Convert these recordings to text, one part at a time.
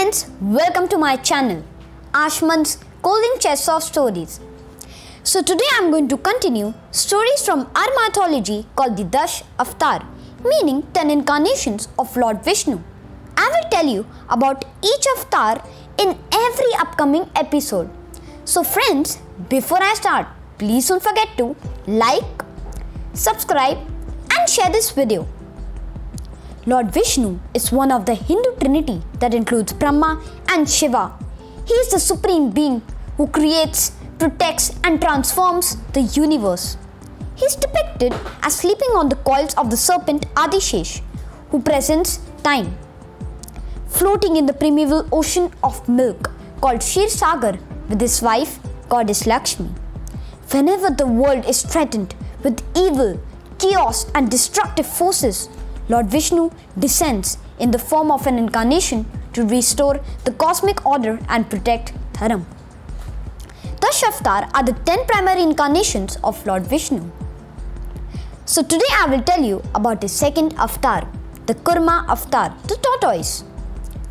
friends, welcome to my channel, Ashman's Golden Chest of Stories. So today I am going to continue stories from our mythology called the Dash Avatar, meaning 10 incarnations of Lord Vishnu. I will tell you about each avatar in every upcoming episode. So friends, before I start, please don't forget to like, subscribe and share this video. Lord Vishnu is one of the Hindu trinity that includes Brahma and Shiva. He is the supreme being who creates, protects and transforms the universe. He is depicted as sleeping on the coils of the serpent Adishesh, who presents time, floating in the primeval ocean of milk called Shir Sagar with his wife, goddess Lakshmi. Whenever the world is threatened with evil, chaos and destructive forces, Lord Vishnu descends in the form of an incarnation to restore the cosmic order and protect Dharam. Dash Avatar are the 10 primary incarnations of Lord Vishnu. So today I will tell you about his second avatar, the Kurma avatar, the tortoise.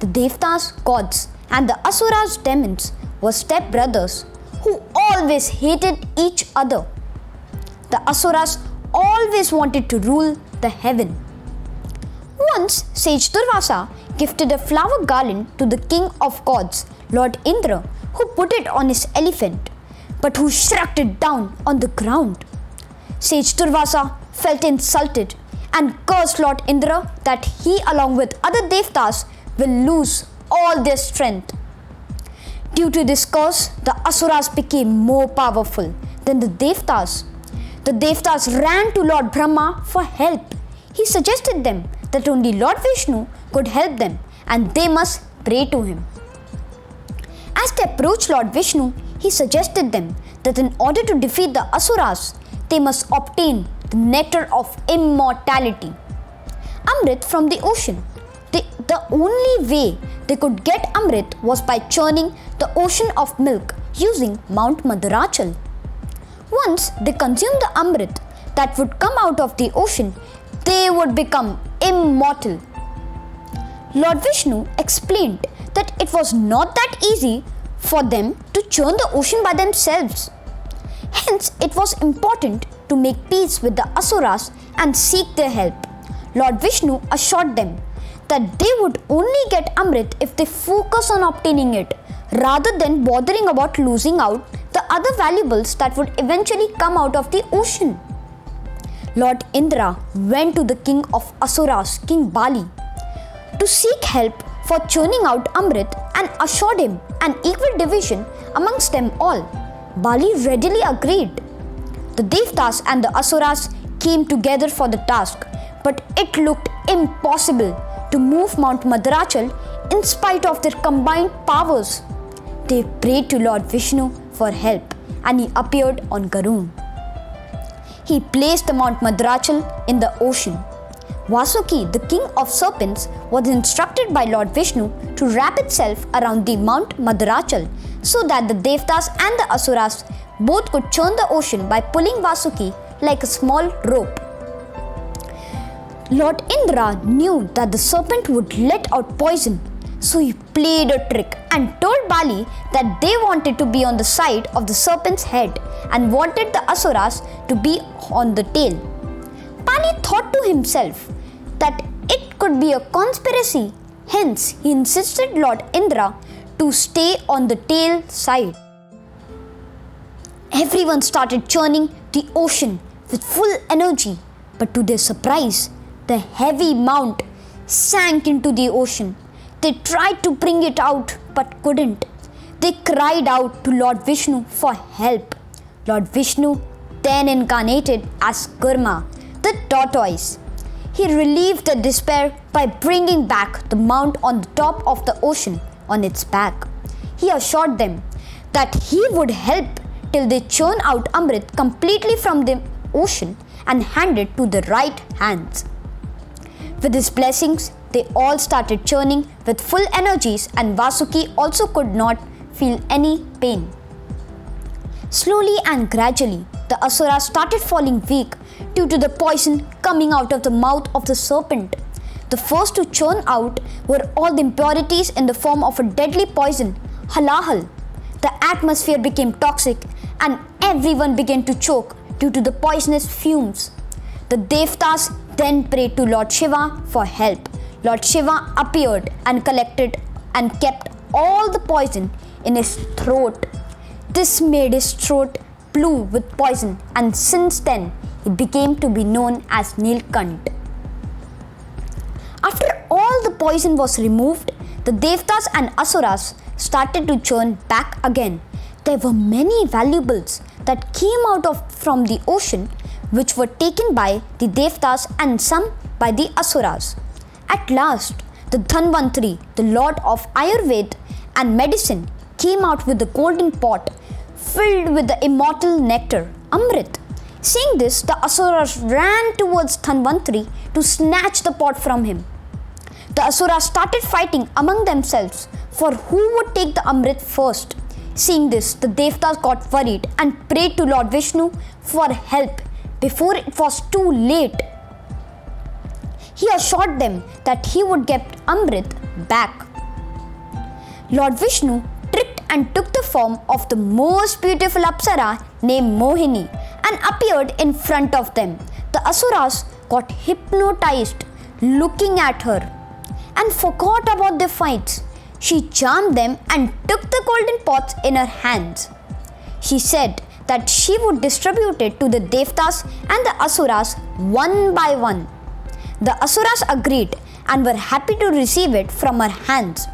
The Devtas, gods, and the Asuras, demons, were step-brothers who always hated each other. The Asuras always wanted to rule the heaven. Once, sage Durvasa gifted a flower garland to the king of gods, Lord Indra, who put it on his elephant, but who shrugged it down on the ground. Sage Durvasa felt insulted and cursed Lord Indra that he, along with other Devtas, will lose all their strength. Due to this curse, the Asuras became more powerful than the Devtas. The Devtas ran to Lord Brahma for help. He suggested them that only Lord Vishnu could help them and they must pray to him. As they approached Lord Vishnu, he suggested them that in order to defeat the Asuras, they must obtain the nectar of immortality, Amrit from the ocean. The only way they could get Amrit was by churning the ocean of milk using Mount Madhurachal. Once they consumed the Amrit that would come out of the ocean, they would become immortal. Lord Vishnu explained that it was not that easy for them to churn the ocean by themselves. Hence, it was important to make peace with the Asuras and seek their help. Lord Vishnu assured them that they would only get Amrit if they focus on obtaining it, rather than bothering about losing out the other valuables that would eventually come out of the ocean. Lord Indra went to the king of Asuras, King Bali, to seek help for churning out Amrit and assured him an equal division amongst them all. Bali readily agreed. The Devtas and the Asuras came together for the task, but it looked impossible to move Mount Madhurachal in spite of their combined powers. They prayed to Lord Vishnu for help and he appeared on Garuda. He placed the Mount Madhurachal in the ocean. Vasuki, the king of serpents, was instructed by Lord Vishnu to wrap itself around the Mount Madhurachal so that the Devtas and the Asuras both could churn the ocean by pulling Vasuki like a small rope. Lord Indra knew that the serpent would let out poison, so he played a trick and told Bali that they wanted to be on the side of the serpent's head and wanted the Asuras to be on the tail. Bali thought to himself that it could be a conspiracy, hence he insisted Lord Indra to stay on the tail side. Everyone started churning the ocean with full energy, but to their surprise, the heavy mount sank into the ocean. They tried to bring it out but couldn't. They cried out to Lord Vishnu for help. Lord Vishnu then incarnated as Kurma, the tortoise. He relieved the despair by bringing back the mount on the top of the ocean on its back. He assured them that he would help till they churn out Amrit completely from the ocean and hand it to the right hands. With his blessings, they all started churning with full energies and Vasuki also could not feel any pain. Slowly and gradually, the Asuras started falling weak due to the poison coming out of the mouth of the serpent. The first to churn out were all the impurities in the form of a deadly poison, halahal. The atmosphere became toxic and everyone began to choke due to the poisonous fumes. The Devtas then prayed to Lord Shiva for help. Lord Shiva appeared and collected and kept all the poison in his throat. This made his throat blue with poison, and since then he became to be known as Nilkant. After all the poison was removed, the Devtas and Asuras started to churn back again. There were many valuables that came from the ocean, which were taken by the Devtas and some by the Asuras. At last, the Dhanvantari, the lord of Ayurveda and medicine, came out with a golden pot filled with the immortal nectar, Amrit. Seeing this, the Asuras ran towards Dhanvantari to snatch the pot from him. The Asuras started fighting among themselves for who would take the Amrit first. Seeing this, the Devtas got worried and prayed to Lord Vishnu for help before it was too late. He assured them that he would get Amrit back. Lord Vishnu tricked and took the form of the most beautiful Apsara named Mohini and appeared in front of them. The Asuras got hypnotized looking at her and forgot about their fights. She charmed them and took the golden pots in her hands. She said that she would distribute it to the Devtas and the Asuras one by one. The Asuras agreed and were happy to receive it from her hands.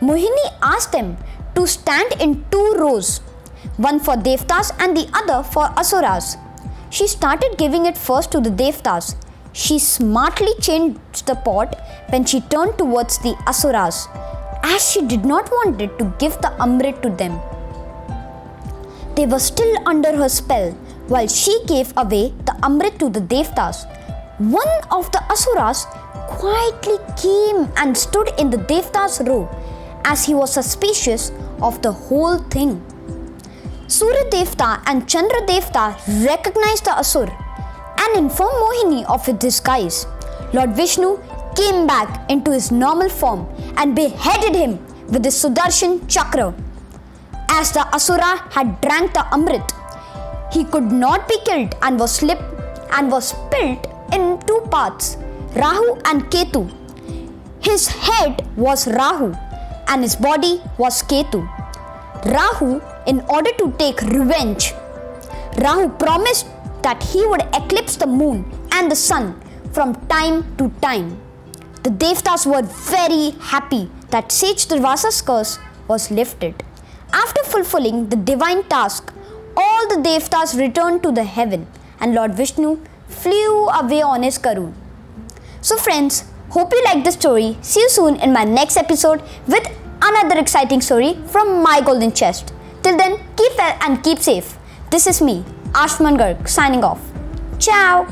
Mohini asked them to stand in 2 rows, one for Devtas and the other for Asuras. She started giving it first to the Devtas. She smartly changed the pot when she turned towards the Asuras, as she did not want it to give the Amrit to them. They were still under her spell while she gave away the Amrit to the Devtas. One of the Asuras quietly came and stood in the Devtas' row as he was suspicious of the whole thing. Surya Devta and Chandra Devta recognized the Asur and informed Mohini of his disguise. Lord Vishnu came back into his normal form and beheaded him with his Sudarshan Chakra. As the Asura had drank the Amrit, he could not be killed and was split in 2 parts, Rahu and Ketu. His head was Rahu and his body was Ketu. Rahu, in order to take revenge, Rahu promised that he would eclipse the moon and the sun from time to time. The Devtas were very happy that Sage Durvasa's curse was lifted. After fulfilling the divine task, all the Devtas returned to the heaven and Lord Vishnu flew away on his Karun. So friends, hope you liked the story. See you soon in my next episode with another exciting story from my golden chest. Till then, keep well and keep safe. This is me, Ashman Garg, signing off. Ciao.